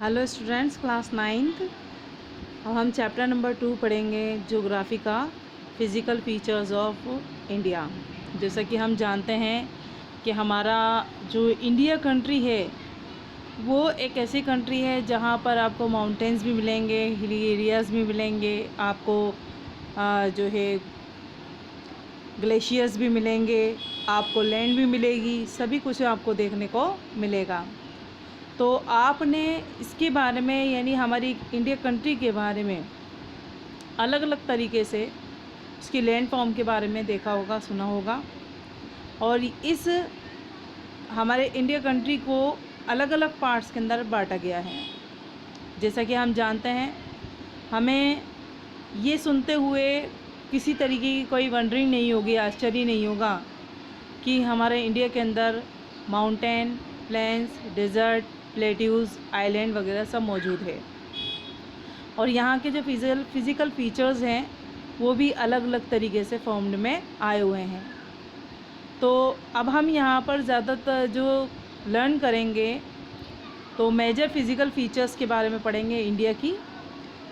Hello students, class 9th। अब हम chapter number 2 पढ़ेंगे, ज्योग्राफी का फिज़िकल फीचर्स ऑफ इंडिया। जैसा कि हम जानते हैं कि हमारा जो इंडिया कंट्री है वो एक ऐसी कंट्री है जहाँ पर आपको माउंटेन्स भी मिलेंगे, हिली एरियाज़ भी मिलेंगे, आपको जो है ग्लेशियर्स भी मिलेंगे, आपको लैंड भी मिलेगी, सभी कुछ आपको देखने को मिलेगा। तो आपने इसके बारे में यानी हमारी इंडिया कंट्री के बारे में अलग अलग तरीके से उसकी लैंड फॉर्म के बारे में देखा होगा, सुना होगा। और इस हमारे इंडिया कंट्री को अलग अलग पार्ट्स के अंदर बांटा गया है। जैसा कि हम जानते हैं, हमें ये सुनते हुए किसी तरीके की कोई वंडरिंग नहीं होगी, आश्चर्य नहीं होगा कि हमारे इंडिया के अंदर mountain, planes, desert, plateaus, island वगैरह सब मौजूद है। और यहाँ के जो फिज़िकल फीचर्स हैं वो भी अलग अलग तरीके से फॉर्म्ड में आए हुए हैं। तो अब हम यहाँ पर ज़्यादातर जो लर्न करेंगे तो मेजर फिज़िकल फीचर्स के बारे में पढ़ेंगे इंडिया की,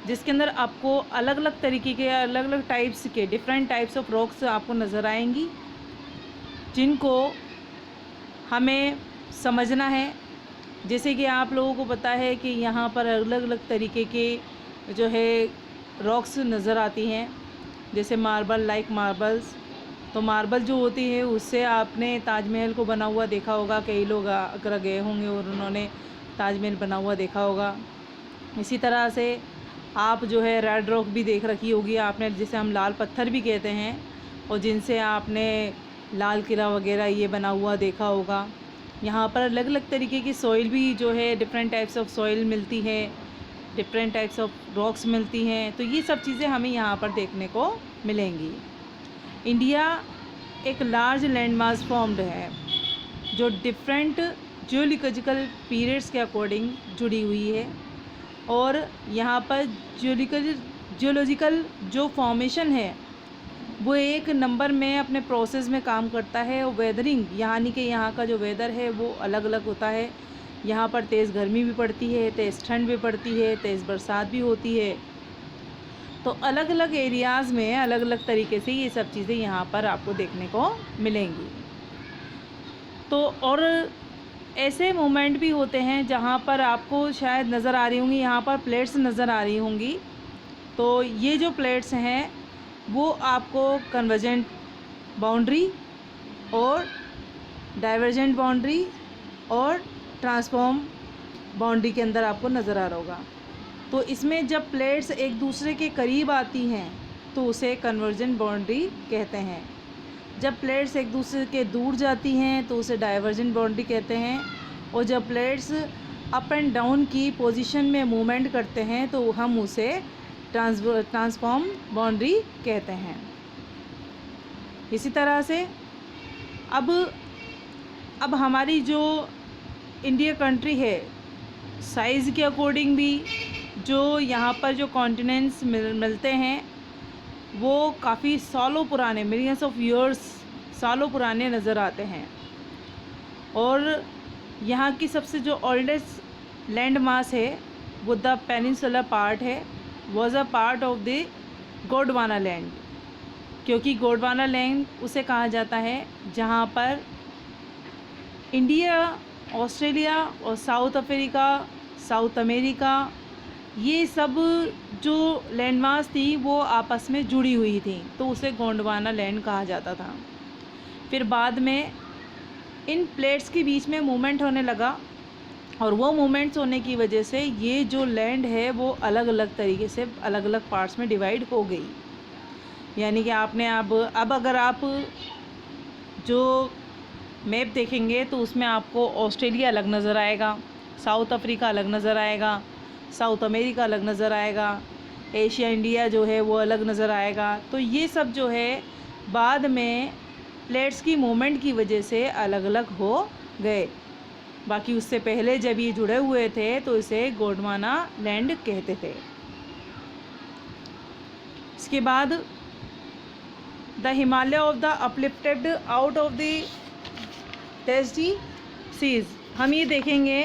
जिसके अंदर आपको अलग अलग तरीके के, अलग अलग टाइप्स के, डिफरेंट टाइप्स ऑफ रॉक्स आपको नज़र आएंगी, जिनको हमें समझना है। जैसे कि आप लोगों को पता है कि यहाँ पर अलग अलग तरीके के जो है रॉक्स नज़र आती हैं, जैसे मार्बल, लाइक मार्बल्स। तो मार्बल जो होती है उससे आपने ताजमहल को बना हुआ देखा होगा, कई लोग अगर गए होंगे और उन्होंने ताजमहल बना हुआ देखा होगा। इसी तरह से आप जो है रेड रॉक भी देख रखी होगी आपने, जिसे हम लाल पत्थर भी कहते हैं, और जिनसे आपने लाल किला वगैरह ये बना हुआ देखा होगा। यहाँ पर अलग अलग तरीके की सॉइल भी जो है, डिफरेंट टाइप्स ऑफ सॉइल मिलती है, डिफरेंट टाइप्स ऑफ रॉक्स मिलती हैं। तो ये सब चीज़ें हमें यहाँ पर देखने को मिलेंगी। इंडिया एक लार्ज लैंड मास फॉर्म्ड है जो डिफरेंट जियोलॉजिकल पीरियड्स के अकॉर्डिंग जुड़ी हुई है। और यहाँ पर जियोलॉजिकल जो फॉर्मेशन है वो एक नंबर में अपने प्रोसेस में काम करता है। और वेदरिंग यानी कि यहाँ का जो वेदर है वो अलग अलग होता है। यहाँ पर तेज़ गर्मी भी पड़ती है, तेज़ ठंड भी पड़ती है, तेज़ बरसात भी होती है। तो अलग अलग एरियाज़ में अलग अलग तरीके से ये सब चीज़ें यहाँ पर आपको देखने को मिलेंगी। तो और ऐसे मोमेंट भी होते हैं जहाँ पर आपको शायद नज़र आ रही होंगी, यहाँ पर प्लेट्स नज़र आ रही होंगी। तो ये जो प्लेट्स हैं वो आपको कन्वर्जेंट बाउंड्री और डाइवर्जेंट बाउंड्री और ट्रांसफॉर्म बाउंड्री के अंदर आपको नज़र आ रहा होगा। तो इसमें जब प्लेट्स एक दूसरे के करीब आती हैं तो उसे कन्वर्जेंट बाउंड्री कहते हैं। जब प्लेट्स एक दूसरे के दूर जाती हैं तो उसे डाइवर्जेंट बाउंड्री कहते हैं। और जब प्लेट्स अप एंड डाउन की पोजीशन में मूवमेंट करते हैं तो हम उसे ट्रांसफॉर्म बाउंड्री कहते हैं। इसी तरह से अब हमारी जो इंडिया कंट्री है, साइज़ के अकॉर्डिंग भी जो यहाँ पर जो कॉन्टिनेंट्स मिलते हैं वो काफ़ी सालों पुराने, मिलियंस ऑफ ईयर्स, सालों पुराने नज़र आते हैं। और यहाँ की सबसे जो ओल्डेस्ट लैंड मास है वो द पेनिनसुलर पार्ट है, was a part of the Gondwana land. क्योंकि गोंडवाना लैंड उसे कहा जाता है जहाँ पर इंडिया, ऑस्ट्रेलिया और साउथ अफ्रीका, साउथ अमेरिका, ये सब जो लैंड मास थी वो आपस में जुड़ी हुई थी, तो उसे गोंडवाना लैंड कहा जाता था। फिर बाद में इन प्लेट्स के बीच में मूवमेंट होने लगा और वो मूवमेंट्स होने की वजह से ये जो लैंड है वो अलग अलग तरीके से अलग अलग पार्ट्स में डिवाइड हो गई। यानी कि आपने अब अगर आप जो मैप देखेंगे तो उसमें आपको ऑस्ट्रेलिया अलग नज़र आएगा, साउथ अफ्रीका अलग नज़र आएगा, साउथ अमेरिका अलग नज़र आएगा, एशिया इंडिया जो है वो अलग नज़र आएगा। तो ये सब जो है बाद में प्लेट्स की मूवमेंट की वजह से अलग अलग हो गए। बाकी उससे पहले जब ये जुड़े हुए थे तो इसे गोंडवाना लैंड कहते थे। इसके बाद the Himalaya of the uplifted out of the Tethys seas, हम ये देखेंगे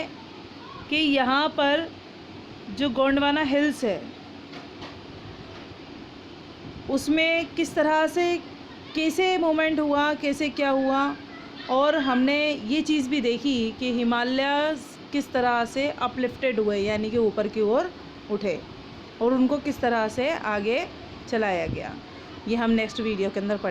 कि यहाँ पर जो गोंडवाना हिल्स है उसमें किस तरह से कैसे मूवमेंट हुआ, कैसे क्या हुआ, और हमने ये चीज़ भी देखी कि हिमालय किस तरह से अपलिफ्टेड हुए, यानी कि ऊपर की ओर उठे, और उनको किस तरह से आगे चलाया गया। ये हम नेक्स्ट वीडियो के अंदर पढ़ेंगे।